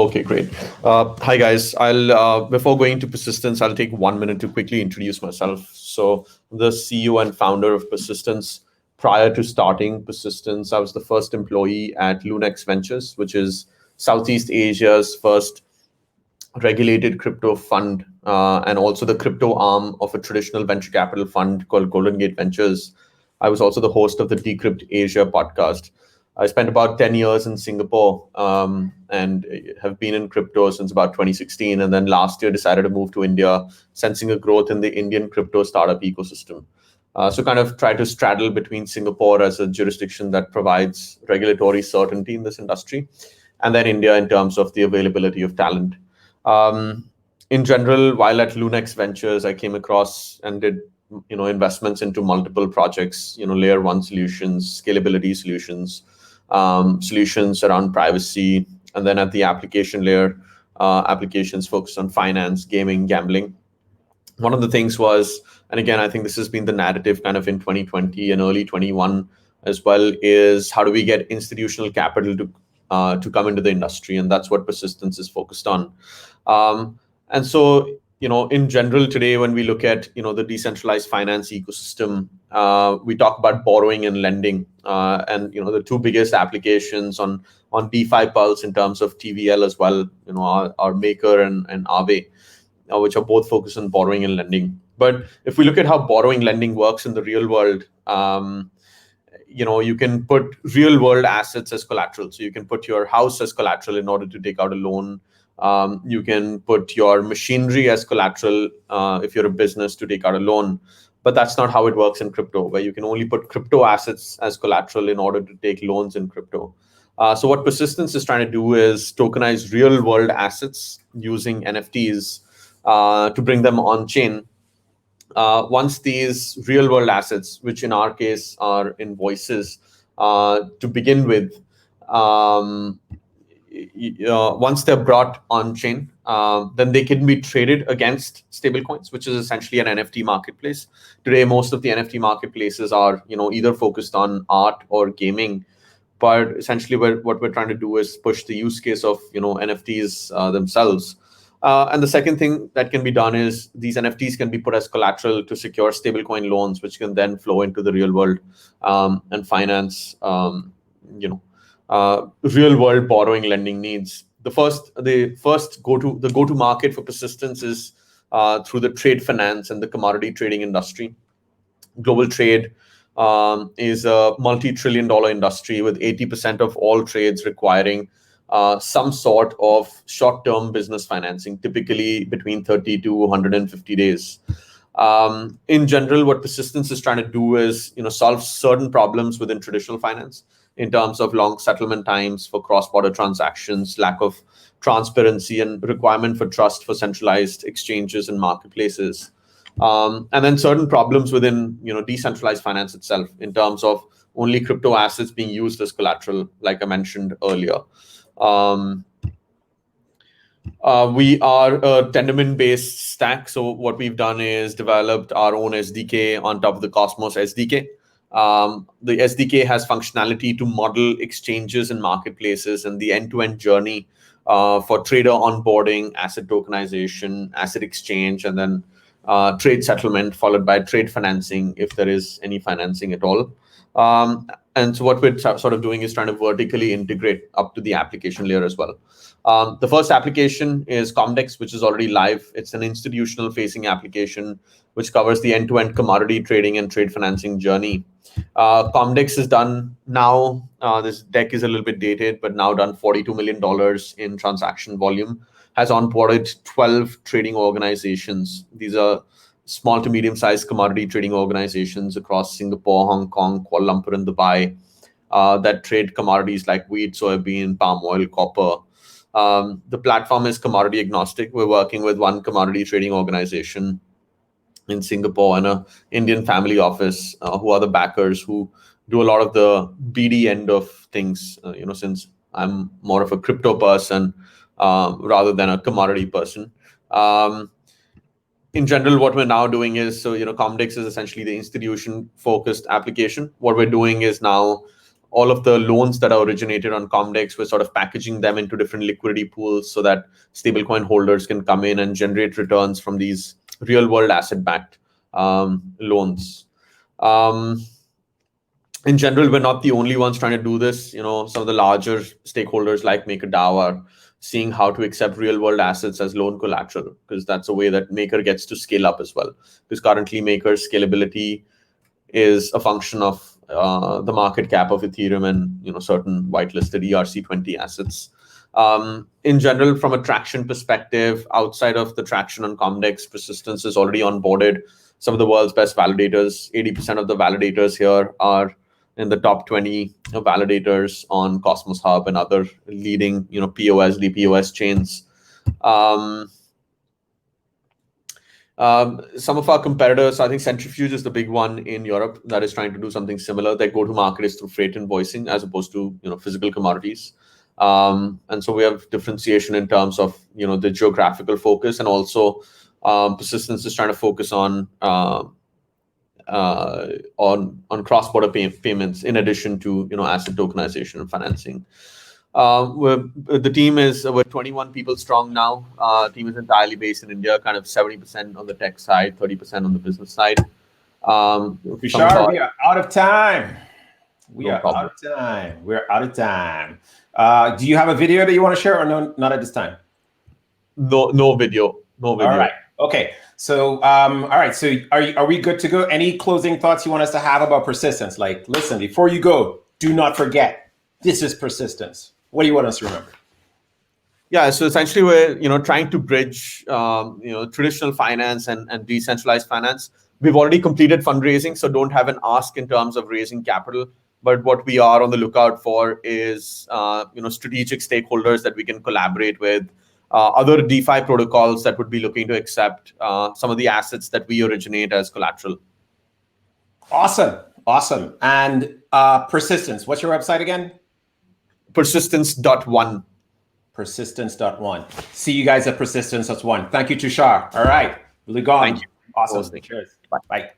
Okay, great. Hi guys. I'll before going to Persistence, I'll take 1 minute to quickly introduce myself. So, the CEO and founder of Persistence. Prior to starting Persistence, I was the first employee at Lunex Ventures, which is Southeast Asia's first regulated crypto fund, and also the crypto arm of a traditional venture capital fund called Golden Gate Ventures. I was also the host of the Decrypt Asia podcast. I spent about 10 years in Singapore, and have been in crypto since about 2016. And then last year decided to move to India, sensing a growth in the Indian crypto startup ecosystem. So kind of try to straddle between Singapore as a jurisdiction that provides regulatory certainty in this industry, and then India in terms of the availability of talent. Um, in general, while at Lunex Ventures, I came across and did investments into multiple projects, layer one solutions, scalability solutions, solutions around privacy, and then at the application layer, applications focused on finance, gaming, gambling. One of the things was, and again, I think this has been the narrative kind of in 2020 and early 21 as well, is how do we get institutional capital to come into the industry, and that's what Persistence is focused on. And so, in general today, when we look at the decentralized finance ecosystem, we talk about borrowing and lending, and the two biggest applications on DeFi Pulse in terms of TVL as well, our Maker and Aave, which are both focused on borrowing and lending. But if we look at how borrowing lending works in the real world, you can put real world assets as collateral. So you can put your house as collateral in order to take out a loan. You can put your machinery as collateral if you're a business to take out a loan. But that's not how it works in crypto, where you can only put crypto assets as collateral in order to take loans in crypto. So what Persistence is trying to do is tokenize real world assets using NFTs to bring them on chain. Once these real world assets, which in our case are invoices to begin with, once they're brought on chain, then they can be traded against stablecoins, which is essentially an NFT marketplace. Today, most of the NFT marketplaces are either focused on art or gaming, but essentially what we're trying to do is push the use case of NFTs themselves. And the second thing that can be done is these NFTs can be put as collateral to secure stablecoin loans, which can then flow into the real world and finance, real world borrowing lending needs. The first go to market for Persistence is through the trade finance and the commodity trading industry. Global trade is a multi-trillion-dollar industry with 80% of all trades requiring some sort of short-term business financing, typically between 30 to 150 days. In general, what Persistence is trying to do is solve certain problems within traditional finance in terms of long settlement times for cross-border transactions, lack of transparency, and requirement for trust for centralized exchanges and marketplaces. And then certain problems within decentralized finance itself in terms of only crypto assets being used as collateral, like I mentioned earlier. We are a Tendermint-based stack. So what we've done is developed our own SDK on top of the Cosmos-sdk. The SDK has functionality to model exchanges and marketplaces and the end-to-end journey for trader onboarding, asset tokenization, asset exchange, and then trade settlement, followed by trade financing, if there is any financing at all. And so what we're sort of doing is trying to vertically integrate up to the application layer as well. The first application is Comdex, which is already live. It's an institutional facing application which covers the end-to-end commodity trading and trade financing journey. Comdex is done now. This deck is a little bit dated, but now done $42 million in transaction volume, has onboarded 12 trading organizations. These are small to medium-sized commodity trading organizations across Singapore, Hong Kong, Kuala Lumpur, and Dubai that trade commodities like wheat, soybean, palm oil, copper. The platform is commodity agnostic. We're working with one commodity trading organization in Singapore and an Indian family office who are the backers who do a lot of the BD end of things, since I'm more of a crypto person rather than a commodity person. In general, what we're now doing is, Comdex is essentially the institution-focused application. What we're doing is now all of the loans that are originated on Comdex, we're sort of packaging them into different liquidity pools so that stablecoin holders can come in and generate returns from these real world asset-backed loans. In general, we're not the only ones trying to do this. Some of the larger stakeholders like MakerDAO are seeing how to accept real world assets as loan collateral, because that's a way that Maker gets to scale up as well. Because currently Maker's scalability is a function of the market cap of Ethereum and certain whitelisted ERC20 assets. In general, from a traction perspective, outside of the traction on Comdex, Persistence is already onboarded some of the world's best validators. 80% of the validators here are in the top 20 validators on Cosmos Hub and other leading POS, DPoS chains. Some of our competitors, I think Centrifuge is the big one in Europe that is trying to do something similar. Their go-to-market is through freight invoicing as opposed to physical commodities. And so we have differentiation in terms of the geographical focus, and also Persistence is trying to focus on cross-border payments in addition to asset tokenization and financing. The team we're 21 people strong now. Team is entirely based in India, kind of 70% on the tech side, 30% on the business side. Tushar, we are out of time. We're out of time. Do you have a video that you want to share, or no? Not at this time. No video. All right. Okay. So, all right. So, are we good to go? Any closing thoughts you want us to have about Persistence? Like, listen, before you go, do not forget, this is Persistence. What do you want us to remember? Yeah, so essentially we're trying to bridge traditional finance and decentralized finance. We've already completed fundraising, so don't have an ask in terms of raising capital. But what we are on the lookout for is strategic stakeholders that we can collaborate with, other DeFi protocols that would be looking to accept some of the assets that we originate as collateral. Awesome. And Persistence, what's your website again? Persistence.one. Persistence.one. See you guys at Persistence.one. Thank you, Tushar. All right. Really gone. Thank you. Awesome. Cheers. Bye.